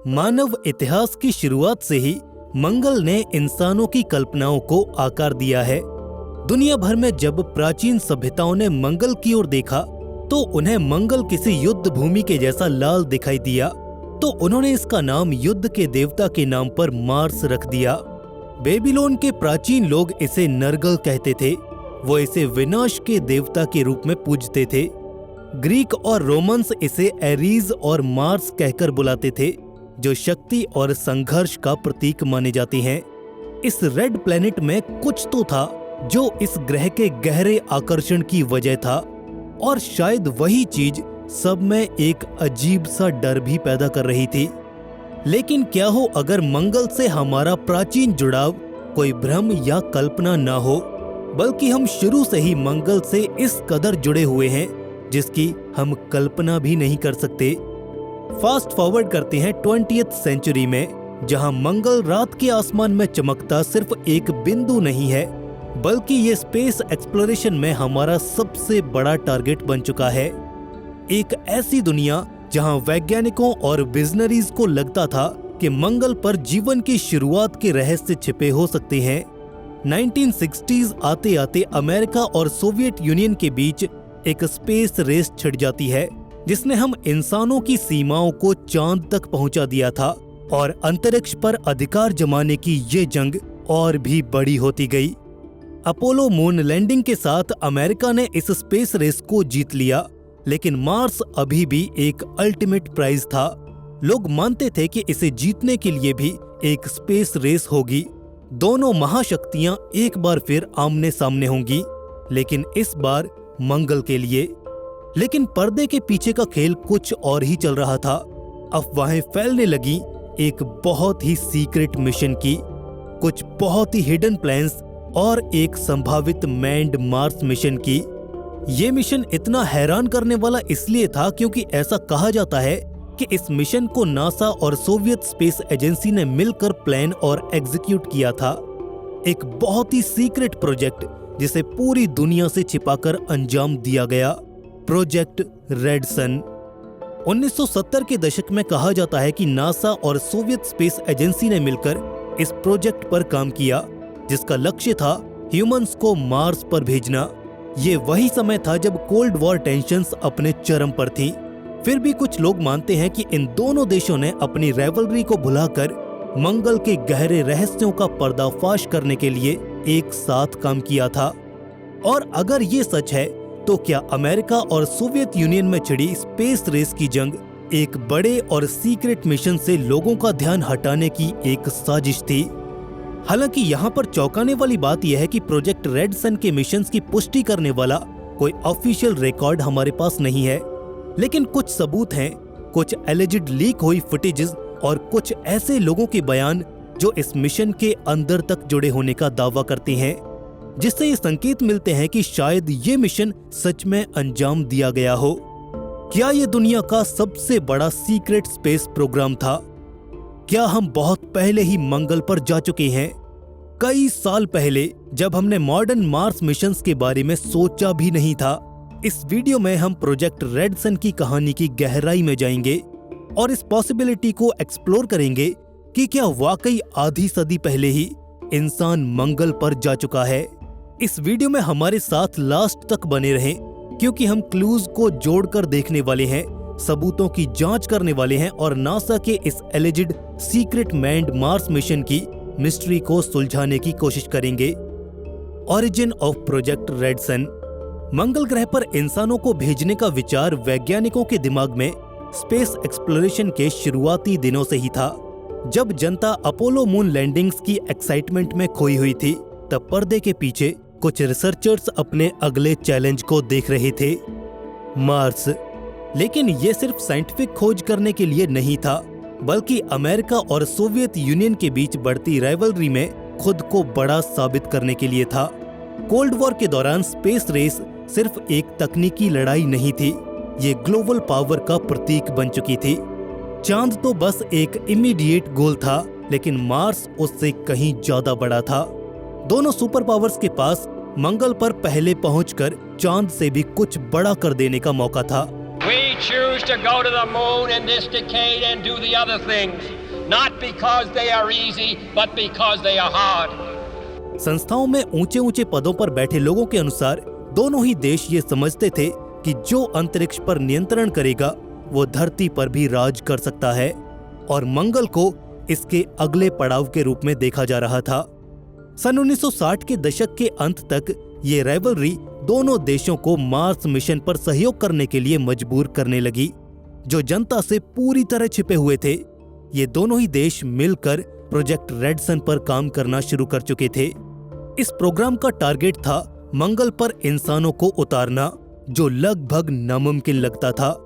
मानव इतिहास की शुरुआत से ही मंगल ने इंसानों की कल्पनाओं को आकार दिया है। दुनिया भर में जब प्राचीन सभ्यताओं ने मंगल की ओर देखा तो उन्हें मंगल किसी युद्ध भूमि के जैसा लाल दिखाई दिया, तो उन्होंने इसका नाम युद्ध के देवता के नाम पर मार्स रख दिया। बेबीलोन के प्राचीन लोग इसे नरगल कहते थे। वो इसे विनाश के देवता के रूप में पूजते थे। ग्रीक और रोमन्स इसे एरीज और मार्स कहकर बुलाते थे, जो शक्ति और संघर्ष का प्रतीक माने जाते हैं। इस रेड प्लेनेट में कुछ तो था जो इस ग्रह के गहरे आकर्षण की वजह था, और शायद वही चीज सब में एक अजीब सा डर भी पैदा कर रही थी। लेकिन क्या हो अगर मंगल से हमारा प्राचीन जुड़ाव कोई भ्रम या कल्पना ना हो, बल्कि हम शुरू से ही मंगल से इस कदर जुड़े हुए हैं जिसकी हम कल्पना भी नहीं कर सकते। फास्ट फॉरवर्ड करते हैं 20th सेंचुरी में, जहां मंगल रात के आसमान में चमकता सिर्फ एक बिंदु नहीं है, बल्कि ये स्पेस एक्सप्लोरेशन में हमारा सबसे बड़ा टारगेट बन चुका है। एक ऐसी दुनिया जहां वैज्ञानिकों और विजनरीज को लगता था कि मंगल पर जीवन की शुरुआत के रहस्य छिपे हो सकते हैं। 1960s आते आते अमेरिका और सोवियत यूनियन के बीच एक स्पेस रेस छिड़ जाती है, जिसने हम इंसानों की सीमाओं को चांद तक पहुंचा दिया था, और अंतरिक्ष पर अधिकार जमाने की ये जंग और भी बड़ी होती गई। अपोलो मून लैंडिंग के साथ अमेरिका ने इस स्पेस रेस को जीत लिया, लेकिन मार्स अभी भी एक अल्टीमेट प्राइज था। लोग मानते थे कि इसे जीतने के लिए भी एक स्पेस रेस होगी। दोनों महाशक्तियां एक बार फिर आमने सामने होंगी, लेकिन इस बार मंगल के लिए। लेकिन पर्दे के पीछे का खेल कुछ और ही चल रहा था। अफवाहें फैलने लगी एक बहुत ही सीक्रेट मिशन की, कुछ बहुत ही हिडन प्लान्स और एक संभावित मैन्ड मार्स मिशन की। ये मिशन इतना हैरान करने वाला इसलिए था क्योंकि ऐसा कहा जाता है कि इस मिशन को नासा और सोवियत स्पेस एजेंसी ने मिलकर प्लान और एग्जीक्यूट किया था। एक बहुत ही सीक्रेट प्रोजेक्ट जिसे पूरी दुनिया से छिपाकर अंजाम दिया गया, प्रोजेक्ट रेड सन। 1970 के दशक में कहा जाता है कि नासा और सोवियत स्पेस एजेंसी ने मिलकर इस प्रोजेक्ट पर काम किया, जिसका लक्ष्य था ह्यूमंस को मार्स पर भेजना। ये वही समय था जब कोल्ड वॉर टेंशन्स अपने चरम पर थी। फिर भी कुछ लोग मानते हैं कि इन दोनों देशों ने अपनी राइवलरी को भुलाकर मंगल के गहरे रहस्यों का पर्दाफाश करने के लिए एक साथ काम किया था। और अगर ये सच है तो क्या अमेरिका और सोवियत यूनियन में छिड़ी स्पेस रेस की जंग एक बड़े और सीक्रेट मिशन से लोगों का ध्यान हटाने की एक साजिश थी? हालांकि यहाँ पर चौंकाने वाली बात यह है कि प्रोजेक्ट रेड सन के मिशंस की पुष्टि करने वाला कोई ऑफिशियल रिकॉर्ड हमारे पास नहीं है, लेकिन कुछ सबूत हैं, कुछ एलिजिड लीक हुई फुटेजेस और कुछ ऐसे लोगों के बयान जो इस मिशन के अंदर तक जुड़े होने का दावा करते हैं, जिससे ये संकेत मिलते हैं कि शायद ये मिशन सच में अंजाम दिया गया हो। क्या ये दुनिया का सबसे बड़ा सीक्रेट स्पेस प्रोग्राम था? क्या हम बहुत पहले ही मंगल पर जा चुके हैं? कई साल पहले, जब हमने मॉडर्न मार्स मिशंस के बारे में सोचा भी नहीं था। इस वीडियो में हम प्रोजेक्ट रेड सन की कहानी की गहराई में जाएंगे और इस पॉसिबिलिटी को एक्सप्लोर करेंगे कि क्या वाकई आधी सदी पहले ही इंसान मंगल पर जा चुका है। इस वीडियो में हमारे साथ लास्ट तक बने रहें, क्योंकि हम क्लूज को जोड़कर देखने वाले हैं, सबूतों की जांच करने वाले हैं और नासा के इस alleged secret manned Mars mission की मिस्ट्री को सुलझाने की कोशिश करेंगे। Origin of project red sun. मंगल ग्रह पर इंसानों को भेजने का विचार वैज्ञानिकों के दिमाग में स्पेस एक्सप्लोरेशन के शुरुआती दिनों से ही था। जब जनता अपोलो मून लैंडिंग्स की एक्साइटमेंट में खोई हुई थी, तब पर्दे के पीछे कुछ रिसर्चर्स अपने अगले चैलेंज को देख रहे थे, मार्स। लेकिन ये सिर्फ साइंटिफिक खोज करने के लिए नहीं था, बल्कि अमेरिका और सोवियत यूनियन के बीच बढ़ती राइवलरी में खुद को बड़ा साबित करने के लिए था। कोल्ड वॉर के दौरान स्पेस रेस सिर्फ एक तकनीकी लड़ाई नहीं थी, ये ग्लोबल पावर का प्रतीक बन चुकी थी। चांद तो बस एक इमीडिएट गोल था, लेकिन मार्स उससे कहीं ज्यादा बड़ा था। दोनों सुपर पावर्स के पास मंगल पर पहले पहुंचकर चांद से भी कुछ बड़ा कर देने का मौका था। We choose to go to the moon in this decade and do the other things, not because they are easy, but because they are hard. संस्थाओं में ऊंचे ऊंचे पदों पर बैठे लोगों के अनुसार दोनों ही देश ये समझते थे कि जो अंतरिक्ष पर नियंत्रण करेगा वो धरती पर भी राज कर सकता है, और मंगल को इसके अगले पड़ाव के रूप में देखा जा रहा था। सन 1960 के दशक के अंत तक ये राइवलरी दोनों देशों को मार्स मिशन पर सहयोग करने के लिए मजबूर करने लगी, जो जनता से पूरी तरह छिपे हुए थे। ये दोनों ही देश मिलकर प्रोजेक्ट रेड सन पर काम करना शुरू कर चुके थे। इस प्रोग्राम का टारगेट था मंगल पर इंसानों को उतारना, जो लगभग नामुमकिन लगता था।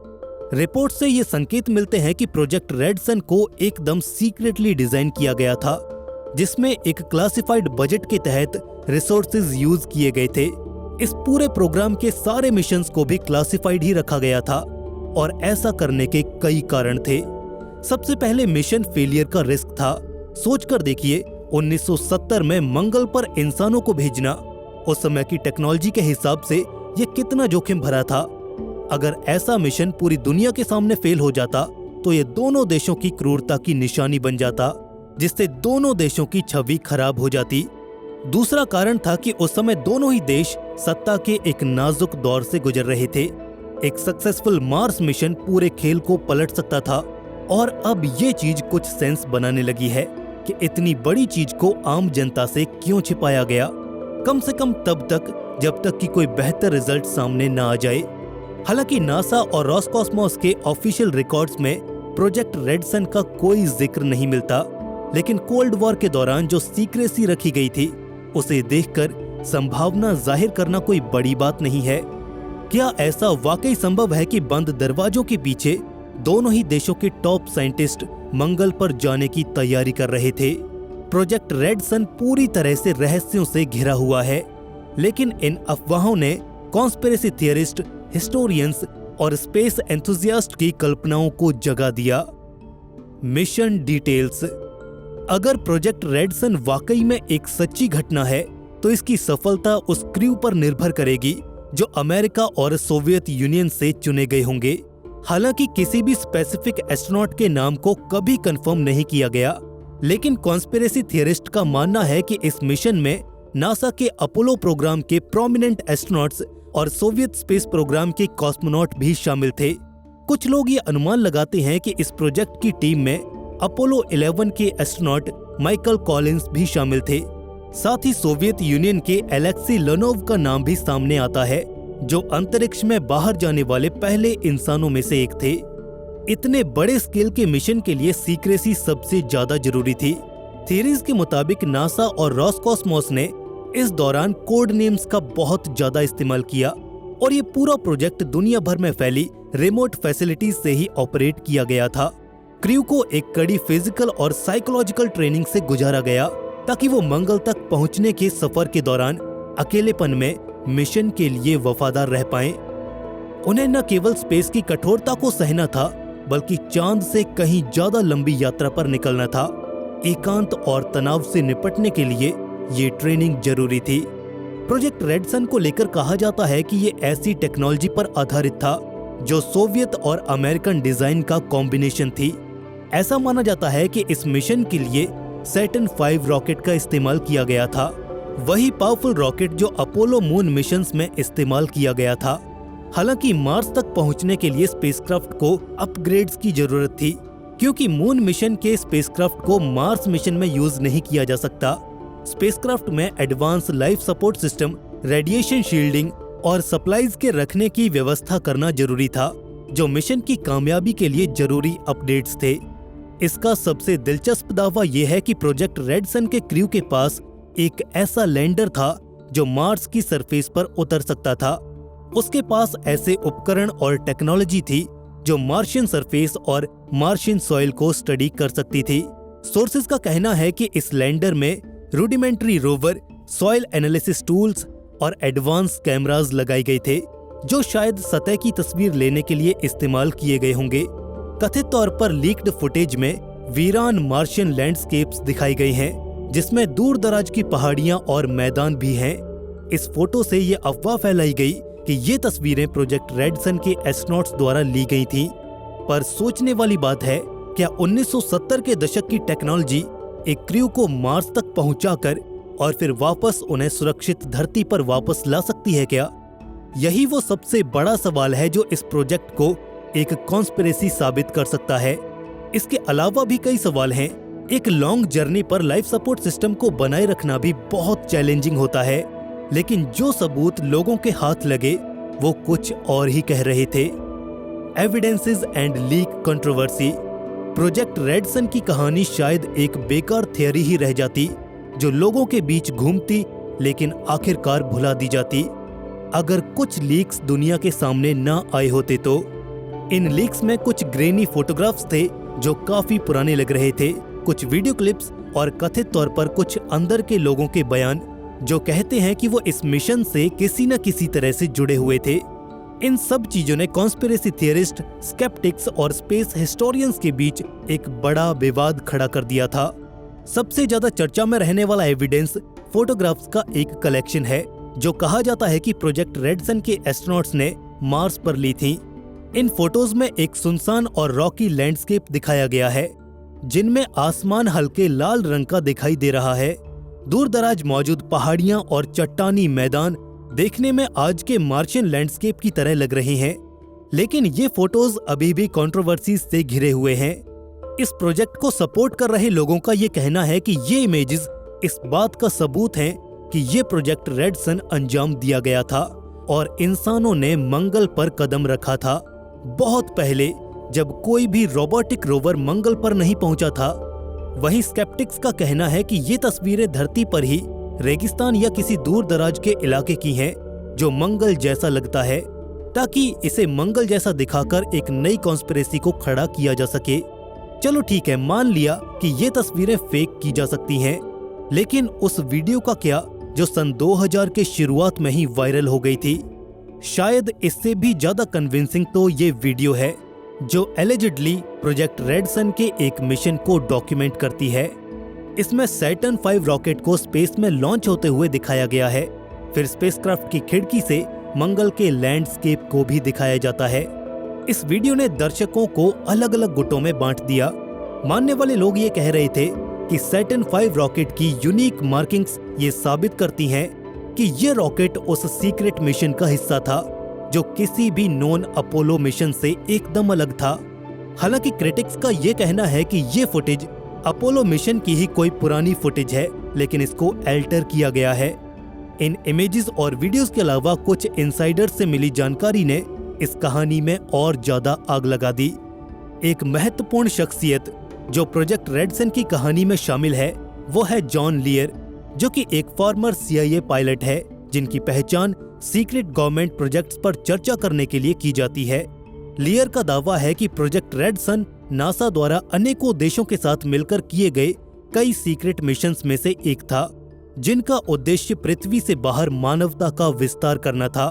रिपोर्ट से ये संकेत मिलते हैं कि प्रोजेक्ट रेड सन को एकदम सीक्रेटली डिजाइन किया गया था, जिसमें एक क्लासिफाइड बजट के तहत रिसोर्सेज यूज किए गए थे। इस पूरे प्रोग्राम के सारे मिशंस को भी क्लासिफाइड ही रखा गया था, और ऐसा करने के कई कारण थे। सबसे पहले मिशन फेलियर का रिस्क था। सोचकर देखिए, 1970 में मंगल पर इंसानों को भेजना उस समय की टेक्नोलॉजी के हिसाब से ये कितना जोखिम भरा था। अगर ऐसा मिशन पूरी दुनिया के सामने फेल हो जाता तो ये दोनों देशों की क्रूरता की निशानी बन जाता, जिससे दोनों देशों की छवि खराब हो जाती। दूसरा कारण था कि उस समय दोनों ही देश सत्ता के एक नाजुक दौर से गुजर रहे थे। एक सक्सेसफुल मार्स मिशन पूरे खेल को पलट सकता था, और अब ये चीज कुछ सेंस बनाने लगी है कि इतनी बड़ी चीज को आम जनता से क्यों छिपाया गया, कम से कम तब तक जब तक कि कोई बेहतर रिजल्ट सामने न आ जाए। हालांकि नासा और रॉसकॉस्मोस के ऑफिशियल रिकॉर्ड्स में प्रोजेक्ट रेड सन का कोई जिक्र नहीं मिलता, लेकिन कोल्ड वॉर के दौरान जो सीक्रेसी रखी गई थी उसे देखकर संभावना जाहिर करना कोई बड़ी बात नहीं है। क्या ऐसा वाकई संभव है कि बंद दरवाजों के पीछे दोनों ही देशों के टॉप साइंटिस्ट मंगल पर जाने की तैयारी कर रहे थे? प्रोजेक्ट रेड सन पूरी तरह से रहस्यों से घिरा हुआ है, लेकिन इन अफवाहों ने कॉन्स्पिरेसी थियरिस्ट, हिस्टोरियंस और स्पेस एंथुसियास्ट की कल्पनाओं को जगा दिया। Mission details. अगर प्रोजेक्ट रेड सन वाकई में एक सच्ची घटना है तो इसकी सफलता उस क्रू पर निर्भर करेगी जो अमेरिका और सोवियत यूनियन से चुने गए होंगे। हालांकि किसी भी स्पेसिफिक एस्ट्रोनॉट के नाम को कभी कंफर्म नहीं किया गया, लेकिन कॉन्स्पिरेसी थियरिस्ट का मानना है कि इस मिशन में नासा के अपोलो प्रोग्राम के प्रोमिनेंट एस्ट्रोनॉट्स और सोवियत स्पेस प्रोग्राम के कॉस्मोनॉट भी शामिल थे। कुछ लोग ये अनुमान लगाते हैं कि इस प्रोजेक्ट की टीम में अपोलो 11 के एस्ट्रोनॉट माइकल कॉलिंस भी शामिल थे। साथ ही सोवियत यूनियन के एलेक्सी लेनोव का नाम भी सामने आता है, जो अंतरिक्ष में बाहर जाने वाले पहले इंसानों में से एक थे। इतने बड़े स्केल के मिशन के लिए सीक्रेसी सबसे ज्यादा जरूरी थी। थियरीज के मुताबिक नासा और रॉसकॉस्मोस ने इस दौरान कोड नेम्स का बहुत ज्यादा इस्तेमाल किया, और ये पूरा प्रोजेक्ट दुनिया भर में फैली रिमोट फैसिलिटीज से ही ऑपरेट किया गया था। क्रू को एक कड़ी फिजिकल और साइकोलॉजिकल ट्रेनिंग से गुजारा गया ताकि वो मंगल तक पहुंचने के सफर के दौरान अकेलेपन में मिशन के लिए वफादार रह पाएं। उन्हें न केवल स्पेस की कठोरता को सहना था, बल्कि चांद से कहीं ज्यादा लंबी यात्रा पर निकलना था। एकांत और तनाव से निपटने के लिए ये ट्रेनिंग जरूरी थी। प्रोजेक्ट रेड सन को लेकर कहा जाता है कि ये ऐसी टेक्नोलॉजी पर आधारित था जो सोवियत और अमेरिकन डिजाइन का कॉम्बिनेशन थी। ऐसा माना जाता है कि इस मिशन के लिए सैटर्न 5 रॉकेट का इस्तेमाल किया गया था, वही पावरफुल रॉकेट जो अपोलो मून मिशंस में इस्तेमाल किया गया था। हालांकि मार्स तक पहुंचने के लिए स्पेसक्राफ्ट को अपग्रेड्स की जरूरत थी, क्योंकि मून मिशन के स्पेसक्राफ्ट को मार्स मिशन में यूज नहीं किया जा सकता। स्पेसक्राफ्ट में advance life support system, radiation shielding और सप्लाईज के रखने की व्यवस्था करना जरूरी था, जो मिशन की कामयाबी के लिए जरूरी अपडेट्स थे। इसका सबसे दिलचस्प दावा यह है कि प्रोजेक्ट रेड सन के क्रू के पास एक ऐसा लैंडर था जो मार्स की सरफेस पर उतर सकता था। उसके पास ऐसे उपकरण और टेक्नोलॉजी थी जो मार्शियन सरफेस और मार्शियन सॉइल को स्टडी कर सकती थी। सोर्सेज का कहना है कि इस लैंडर में rudimentary rover, soil analysis tools और एडवांस कैमरास लगाए गए थे, जो शायद सतह की तस्वीर लेने के लिए इस्तेमाल किए गए होंगे। कथित तौर पर लीक्ड फुटेज में वीरान मार्शियन लैंडस्केप्स दिखाई गई हैं, जिसमें दूर दराज की पहाड़ियां और मैदान भी हैं। इस फोटो से ये अफवाह फैलाई गई कि ये तस्वीरें प्रोजेक्ट रेड सन के एस्ट्रोनॉट्स द्वारा ली गई थी। पर सोचने वाली बात है, क्या 1970 के दशक की टेक्नोलॉजी एक क्रू को मार्स तक पहुंचाकर और फिर वापस उन्हें सुरक्षित धरती पर वापस ला सकती है क्या? यही वो सबसे बड़ा सवाल है जो इस प्रोजेक्ट को एक कॉन्स्पिरेसी साबित कर सकता है। इसके अलावा भी कई सवाल हैं। एक लॉन्ग जर्नी पर लाइफ सपोर्ट सिस्टम को बनाए रखना भी बहुत चैलेंजिंग होता है, लेकिन जो सबूत लोगों के हाथ लगे वो कुछ और ही कह रहे थे। Evidences and leak controversy. Project red Sun की कहानी शायद एक बेकार थियरी ही रह जाती जो लोगों के बीच घूमती लेकिन आखिरकार भुला दी जाती अगर कुछ लीक्स दुनिया के सामने ना आए होते तो। इन लीक्स में कुछ ग्रेनी फोटोग्राफ्स थे जो काफी पुराने लग रहे थे, कुछ वीडियो क्लिप्स और कथित तौर पर कुछ अंदर के लोगों के बयान जो कहते हैं कि वो इस मिशन से किसी न किसी तरह से जुड़े हुए थे। इन सब चीजों ने कॉन्स्पिरेसी थियरिस्ट, स्केप्टिक्स और स्पेस हिस्टोरियंस के बीच एक बड़ा विवाद खड़ा कर दिया था। सबसे ज्यादा चर्चा में रहने वाला एविडेंस फोटोग्राफ्स का एक कलेक्शन है जो कहा जाता है कि प्रोजेक्ट रेड सन के एस्ट्रोनॉट्स ने मार्स पर ली थी। इन फोटोज में एक सुनसान और रॉकी लैंडस्केप दिखाया गया है जिनमें आसमान हल्के लाल रंग का दिखाई दे रहा है। दूर दराज मौजूद पहाड़ियां और चट्टानी मैदान देखने में आज के मार्शियन लैंडस्केप की तरह लग रहे हैं, लेकिन ये फोटोज अभी भी कंट्रोवर्सी से घिरे हुए हैं। इस प्रोजेक्ट को सपोर्ट कर रहे लोगों का ये कहना है कि ये इमेजेस इस बात का सबूत हैं कि ये प्रोजेक्ट रेड सन अंजाम दिया गया था और इंसानों ने मंगल पर कदम रखा था बहुत पहले, जब कोई भी रोबोटिक रोवर मंगल पर नहीं पहुंचा था। वहीं स्केप्टिक्स का कहना है कि ये तस्वीरें धरती पर ही रेगिस्तान या किसी दूर दराज के इलाके की हैं जो मंगल जैसा लगता है, ताकि इसे मंगल जैसा दिखाकर एक नई कॉन्स्पिरेसी को खड़ा किया जा सके। चलो ठीक है, मान लिया कि ये तस्वीरें फेक की जा सकती हैं, लेकिन उस वीडियो का क्या जो सन 2000 के शुरुआत में ही वायरल हो गई थी? शायद इससे भी ज्यादा कन्विंसिंग तो ये वीडियो है जो एलिजिडली प्रोजेक्ट रेड सन के एक मिशन को डॉक्यूमेंट करती है। इसमें सैटर्न 5 रॉकेट को स्पेस में लॉन्च होते हुए दिखाया गया है। फिर स्पेसक्राफ्ट की खिड़की से मंगल के लैंडस्केप को भी दिखाया जाता है। इस वीडियो ने दर्शकों को अलग अलग गुटों में बांट दिया। मानने वाले लोग ये कह रहे थे कि सैटर्न 5 रॉकेट की यूनिक मार्किंग्स ये साबित करती हैं कि ये रॉकेट उस सीक्रेट मिशन का हिस्सा था जो किसी भी नॉन अपोलो मिशन से एकदम अलग था। हालांकि क्रिटिक्स का ये कहना है कि ये फुटेज अपोलो मिशन की ही कोई पुरानी फुटेज है, लेकिन इसको अल्टर किया गया है। इन इमेजेस और वीडियोस के अलावा कुछ इनसाइडर से मिली जानकारी ने इस कहानी में और ज्यादा आग लगा दी। एक महत्वपूर्ण शख्सियत जो प्रोजेक्ट रेड सन की कहानी में शामिल है वो है जॉन लियर, जो कि एक फॉर्मर CIA पायलट है जिनकी पहचान सीक्रेट गवर्नमेंट प्रोजेक्ट्स पर चर्चा करने के लिए की जाती है। लियर का दावा है कि प्रोजेक्ट रेड सन नासा द्वारा अनेकों देशों के साथ मिलकर किए गए कई सीक्रेट मिशंस में से एक था, जिनका उद्देश्य पृथ्वी से बाहर मानवता का विस्तार करना था।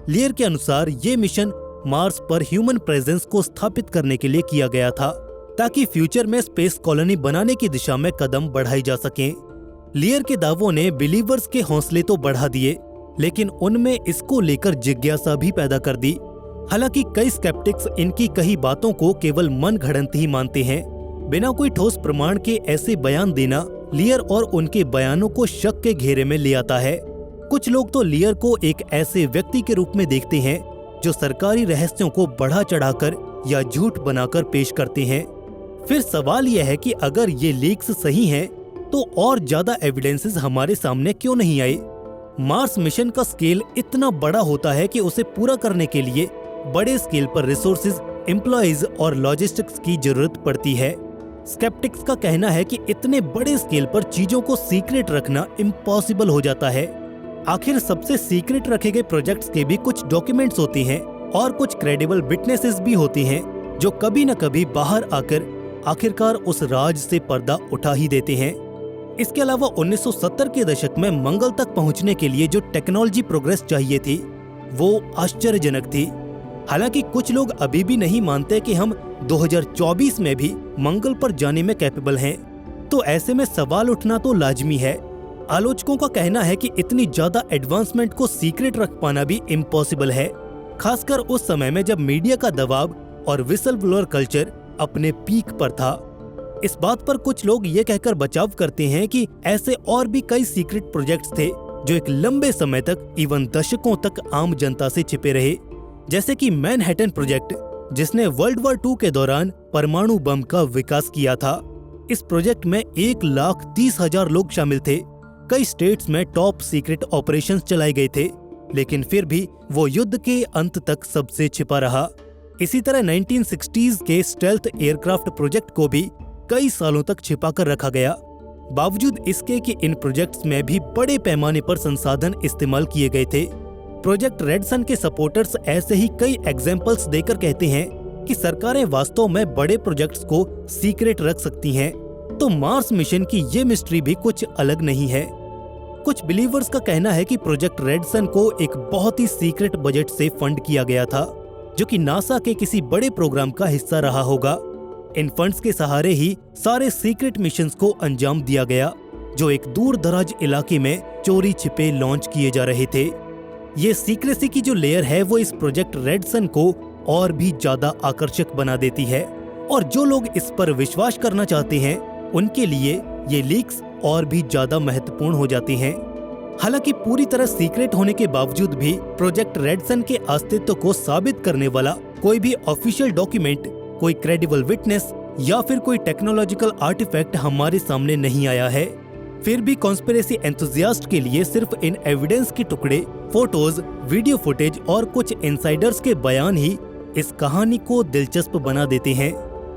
लियर के अनुसार ये मिशन मार्स पर ह्यूमन प्रेजेंस को स्थापित करने के लिए किया गया था, ताकि फ्यूचर में स्पेस कॉलोनी बनाने की दिशा में कदम बढ़ाई जा सकें। लियर के दावों ने बिलीवर्स के हौसले तो बढ़ा दिए, लेकिन उनमें इसको लेकर जिज्ञासा भी पैदा कर दी। हालांकि कई स्केप्टिक्स इनकी कही बातों को केवल मनगढ़ंत ही मानते हैं। बिना कोई ठोस प्रमाण के ऐसे बयान देना लियर और उनके बयानों को शक के घेरे में ले आता है। कुछ लोग तो लियर को एक ऐसे व्यक्ति के रूप में देखते हैं जो सरकारी रहस्यों को बढ़ा चढ़ाकर या झूठ बनाकर पेश करते हैं। फिर सवाल यह है कि अगर ये लीक्स सही हैं, तो और ज्यादा एविडेंसेस हमारे सामने क्यों नहीं आए? मार्स मिशन का स्केल इतना बड़ा होता है कि उसे पूरा करने के लिए बड़े स्केल पर रिसोर्सेज, एम्प्लॉइज और लॉजिस्टिक्स की जरूरत पड़ती है। स्केप्टिक्स का कहना है कि इतने बड़े स्केल पर चीजों को सीक्रेट रखना इम्पॉसिबल हो जाता है। आखिर सबसे सीक्रेट रखे गए प्रोजेक्ट्स के भी कुछ डॉक्यूमेंट्स होते हैं और कुछ क्रेडिबल विटनेसेस भी होते हैं जो कभी न कभी बाहर आकर आखिरकार उस राज से पर्दा उठा ही देते हैं। इसके अलावा 1970 के दशक में मंगल तक पहुंचने के लिए जो टेक्नोलॉजी प्रोग्रेस चाहिए थी वो आश्चर्यजनक थी। हालांकि कुछ लोग अभी भी नहीं मानते कि हम 2024 में भी मंगल पर जाने में कैपेबल हैं। तो ऐसे में सवाल उठना तो लाजमी है, आलोचकों का कहना है कि इतनी ज्यादा एडवांसमेंट को सीक्रेट रख पाना भी इम्पॉसिबल है, खासकर उस समय में जब मीडिया का दबाव और विसल ब्लोअर कल्चर अपने पीक पर था। इस बात पर कुछ लोग ये कहकर बचाव करते हैं कि ऐसे और भी कई सीक्रेट प्रोजेक्ट्स थे जो एक लंबे समय तक, इवन दशकों तक आम जनता से छिपे रहे, जैसे कि मैनहट्टन प्रोजेक्ट, जिसने वर्ल्ड वॉर 2 के दौरान परमाणु बम का विकास किया था। इस प्रोजेक्ट में 1,30,000 लोग शामिल थे। कई स्टेट्स में टॉप सीक्रेट ऑपरेशंस चलाए गए थे, लेकिन फिर भी वो युद्ध के अंत तक सबसे छिपा रहा। इसी तरह 1960s के स्टेल्थ एयरक्राफ्ट प्रोजेक्ट को भी कई सालों तक छिपा कर रखा गया, बावजूद इसके कि इन प्रोजेक्ट्स में भी बड़े पैमाने पर संसाधन इस्तेमाल किए गए थे। प्रोजेक्ट रेड सन के सपोर्टर्स ऐसे ही कई एग्जाम्पल्स देकर कहते हैं कि सरकारें वास्तव में बड़े प्रोजेक्ट्स को सीक्रेट रख सकती हैं, तो मार्स मिशन की ये मिस्ट्री भी कुछ अलग नहीं है। कुछ बिलीवर्स का कहना है कि प्रोजेक्ट रेड सन को एक बहुत ही सीक्रेट बजट से फंड किया गया था, जो कि नासा के किसी बड़े प्रोग्राम का हिस्सा रहा होगा। इन फंड्स के सहारे ही सारे सीक्रेट मिशंस को अंजाम दिया गया, जो एक दूर दराज इलाके में चोरी छिपे लॉन्च किए जा रहे थे। ये सीक्रेसी की जो लेयर है वो इस प्रोजेक्ट रेड सन को और भी ज्यादा आकर्षक बना देती है, और जो लोग इस पर विश्वास करना चाहते हैं उनके लिए ये लीक्स और भी ज्यादा महत्वपूर्ण हो जाती हैं। हालांकि पूरी तरह सीक्रेट होने के बावजूद भी प्रोजेक्ट रेड सन के अस्तित्व को साबित करने वाला कोई भी ऑफिशियल डॉक्यूमेंट, कोई क्रेडिबल विटनेस या फिर कोई टेक्नोलॉजिकल आर्टिफैक्ट हमारे सामने नहीं आया है। फिर भी कॉन्स्पिरेसी एंथुसियास्ट के लिए सिर्फ इन एविडेंस के टुकड़े, फोटोज, वीडियो फुटेज और कुछ इनसाइडर्स के बयान ही इस कहानी को दिलचस्प बना देते हैं।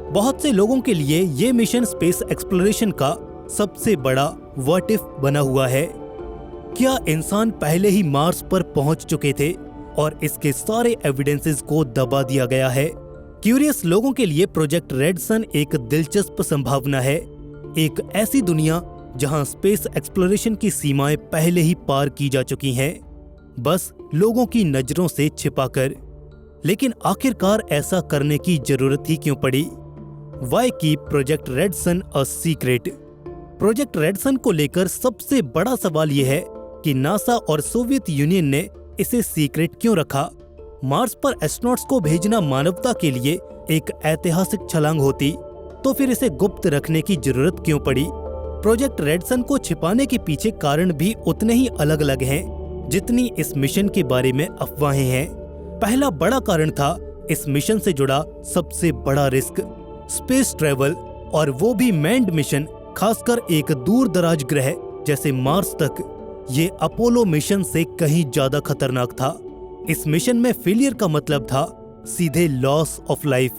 बहुत से लोगों के लिए ये मिशन स्पेस एक्सप्लोरेशन का सबसे बड़ा व्हाट इफ बना हुआ है। क्या इंसान पहले ही मार्स पर पहुंच चुके थे और इसके सारे एविडेंसेस को दबा दिया गया है? क्यूरियस लोगों के लिए प्रोजेक्ट रेड सन एक दिलचस्प संभावना है, एक ऐसी दुनिया जहां स्पेस एक्सप्लोरेशन की सीमाएं पहले ही पार की जा चुकी हैं, बस लोगों की नजरों से छिपाकर। लेकिन आखिरकार ऐसा करने की जरूरत ही क्यों पड़ी? Why keep Project red Sun a secret? Project red Sun को लेकर सबसे बड़ा सवाल यह है कि नासा और सोवियत यूनियन ने इसे सीक्रेट क्यों रखा? मार्स पर एस्ट्रोनॉट्स को भेजना मानवता के लिए एक ऐतिहासिक छलांग होती, तो फिर इसे गुप्त रखने की जरूरत क्यों पड़ी? प्रोजेक्ट रेड सन को छिपाने के पीछे कारण भी उतने ही अलग अलग हैं जितनी इस मिशन के बारे में अफवाहें हैं। पहला बड़ा कारण था इस मिशन से जुड़ा सबसे बड़ा रिस्क, स्पेस ट्रेवल, और वो भी मैन्ड मिशन, खासकर एक दूर दराज ग्रह जैसे मार्स तक। ये अपोलो मिशन से कहीं ज्यादा खतरनाक था। इस मिशन में फेलियर का मतलब था सीधे लॉस ऑफ लाइफ,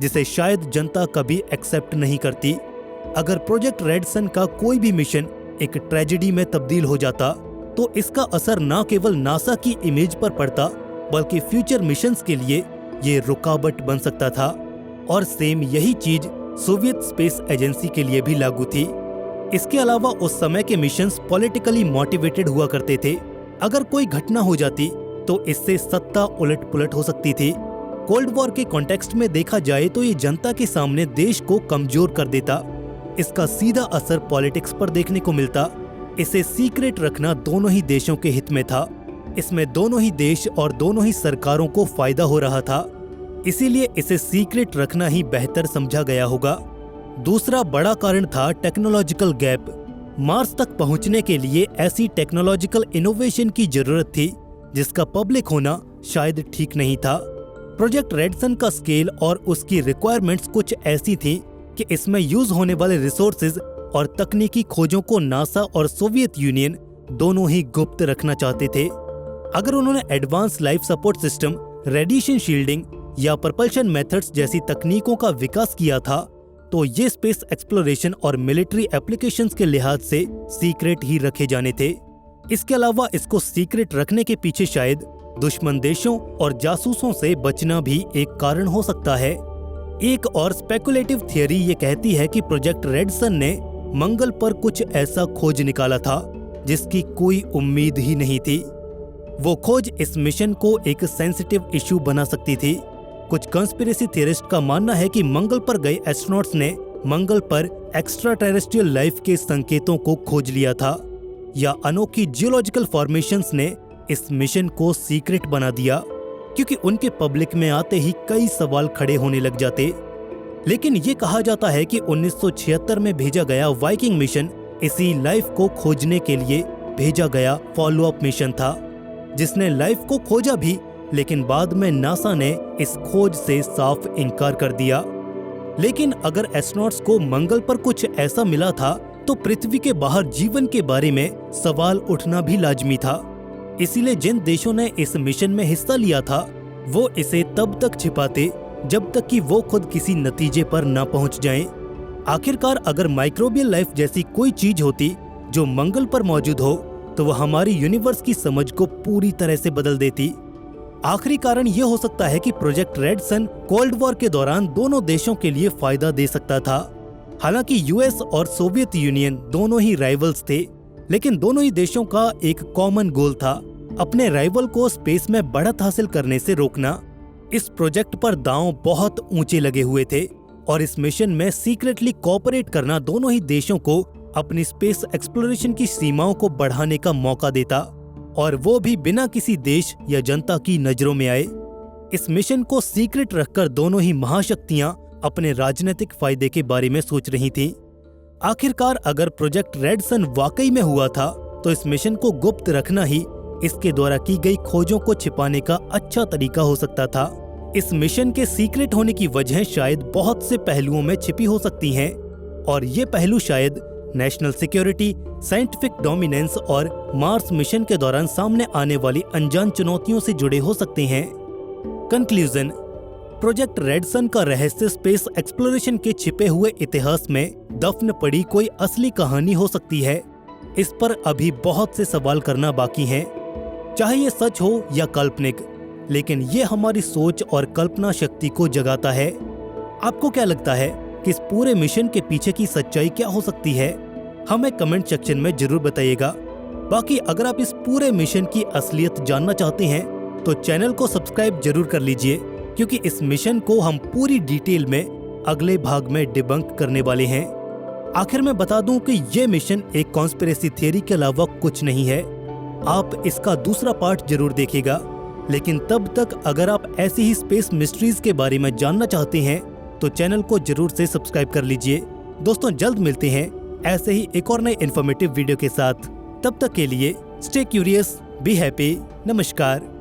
जिसे शायद जनता कभी एक्सेप्ट नहीं करती। अगर प्रोजेक्ट रेड सन का कोई भी मिशन एक ट्रेजेडी में तब्दील हो जाता तो इसका असर न केवल नासा की इमेज पर पड़ता, बल्कि फ्यूचर मिशंस के लिए ये रुकावट बन सकता था। और सेम यही चीज सोवियत स्पेस एजेंसी के लिए भी लागू थी। इसके अलावा उस समय के मिशंस पॉलिटिकली मोटिवेटेड हुआ करते थे। अगर कोई घटना हो जाती तो इससे सत्ता उलट पुलट हो सकती थी। कोल्ड वॉर के कॉन्टेक्स्ट में देखा जाए तो ये जनता के सामने देश को कमजोर कर देता। इसका सीधा असर पॉलिटिक्स पर देखने को मिलता। इसे सीक्रेट रखना दोनों ही देशों के हित में था। इसमें दोनों ही देश और दोनों ही सरकारों को फायदा हो रहा था, इसीलिए इसे सीक्रेट रखना ही बेहतर समझा गया होगा। दूसरा बड़ा कारण था टेक्नोलॉजिकल गैप। मार्स तक पहुंचने के लिए ऐसी टेक्नोलॉजिकल इनोवेशन की जरूरत थी जिसका पब्लिक होना शायद ठीक नहीं था। प्रोजेक्ट रेड सन का स्केल और उसकी रिक्वायरमेंट्स कुछ ऐसी थी कि इसमें यूज होने वाले रिसोर्सेज और तकनीकी खोजों को नासा और सोवियत यूनियन दोनों ही गुप्त रखना चाहते थे। अगर उन्होंने advance life support system, radiation shielding या प्रपल्शन मेथड्स जैसी तकनीकों का विकास किया था तो ये स्पेस एक्सप्लोरेशन और मिलिट्री एप्लीकेशंस के लिहाज से सीक्रेट ही रखे जाने थे। इसके अलावा इसको सीक्रेट रखने के पीछे शायद दुश्मन देशों और जासूसों से बचना भी एक कारण हो सकता है। एक और स्पेकुलेटिव थियरी ये कहती है कि प्रोजेक्ट रेड सन ने मंगल पर कुछ ऐसा खोज निकाला था जिसकी कोई उम्मीद ही नहीं थी। वो खोज इस मिशन को एक सेंसिटिव इशू बना सकती थी। कुछ कंस्पिरेसी थियरिस्ट का मानना है कि मंगल पर गए एस्ट्रोनॉट्स ने मंगल पर एक्स्ट्रा टेरेस्ट्रियल लाइफ के संकेतों को खोज लिया था। या अनोखी जियोलॉजिकल फॉर्मेशंस ने इस मिशन को सीक्रेट बना दिया, क्योंकि उनके पब्लिक में आते ही कई सवाल खड़े होने लग जाते। लेकिन ये कहा जाता है कि 1976 में भेजा गया वाइकिंग मिशन इसी लाइफ को खोजने के लिए भेजा गया फॉलोअप मिशन था, जिसने लाइफ को खोजा भी, लेकिन बाद में नासा ने इस खोज से साफ इनकार कर दिया। लेकिन अगर एस्ट्रोनॉट्स को मंगल पर कुछ ऐसा मिला था तो पृथ्वी के बाहर जीवन के बारे में सवाल उठना भी लाजमी था। इसीलिए जिन देशों ने इस मिशन में हिस्सा लिया था वो इसे तब तक छिपाते जब तक कि वो खुद किसी नतीजे पर न पहुंच जाएं। आखिरकार अगर माइक्रोबियल लाइफ जैसी कोई चीज होती जो मंगल पर मौजूद हो तो वह हमारी यूनिवर्स की समझ को पूरी तरह से बदल देती। आखिरी कारण ये हो सकता है कि Project red Sun cold war के दौरान दोनों देशों के लिए फायदा दे सकता था। हालांकि यूएस और सोवियत यूनियन दोनों ही राइवल्स थे, लेकिन दोनों ही देशों का एक कॉमन गोल था, अपने राइवल को स्पेस में बढ़त हासिल करने से रोकना। इस प्रोजेक्ट पर दांव बहुत ऊंचे लगे हुए थे और इस मिशन में सीक्रेटली कोऑपरेट करना दोनों ही देशों को अपनी स्पेस एक्सप्लोरेशन की सीमाओं को बढ़ाने का मौका देता, और वो भी बिना किसी देश या जनता की नजरों में आए। इस मिशन को सीक्रेट रखकर दोनों ही महाशक्तियां अपने राजनीतिक फायदे के बारे में सोच रही थीं। आखिरकार अगर प्रोजेक्ट रेड सन वाकई में हुआ था तो इस मिशन को गुप्त रखना ही इसके द्वारा की गई खोजों को छिपाने का अच्छा तरीका हो सकता था। इस मिशन के सीक्रेट होने की वजह शायद बहुत से पहलुओं में छिपी हो सकती हैं, और ये पहलू शायद नेशनल सिक्योरिटी, साइंटिफिक डोमिनेंस और मार्स मिशन के दौरान सामने आने वाली अनजान चुनौतियों से जुड़े हो सकते हैं। कंक्लूजन, प्रोजेक्ट रेड सन का रहस्य स्पेस एक्सप्लोरेशन के छिपे हुए इतिहास में दफन पड़ी कोई असली कहानी हो सकती है। इस पर अभी बहुत से सवाल करना बाकी हैं, चाहे ये सच हो या काल्पनिक, लेकिन ये हमारी सोच और कल्पना शक्ति को जगाता है। आपको क्या लगता है कि इस पूरे मिशन के पीछे की सच्चाई क्या हो सकती है? हमें कमेंट सेक्शन में जरूर बताइएगा। बाकी अगर आप इस पूरे मिशन की असलियत जानना चाहते हैं तो चैनल को सब्सक्राइब जरूर कर लीजिए, क्योंकि इस मिशन को हम पूरी डिटेल में अगले भाग में डिबंक करने वाले हैं। आखिर में बता दूं कि ये मिशन एक कॉन्स्पिरेसी थियरी के अलावा कुछ नहीं है। आप इसका दूसरा पार्ट जरूर देखिएगा, लेकिन तब तक अगर आप ऐसी ही स्पेस मिस्ट्रीज के बारे में जानना चाहते हैं तो चैनल को जरूर से सब्सक्राइब कर लीजिए। दोस्तों, जल्द मिलते हैं ऐसे ही एक और नए इन्फॉर्मेटिव वीडियो के साथ। तब तक के लिए स्टे क्यूरियस, बी हैप्पी, नमस्कार।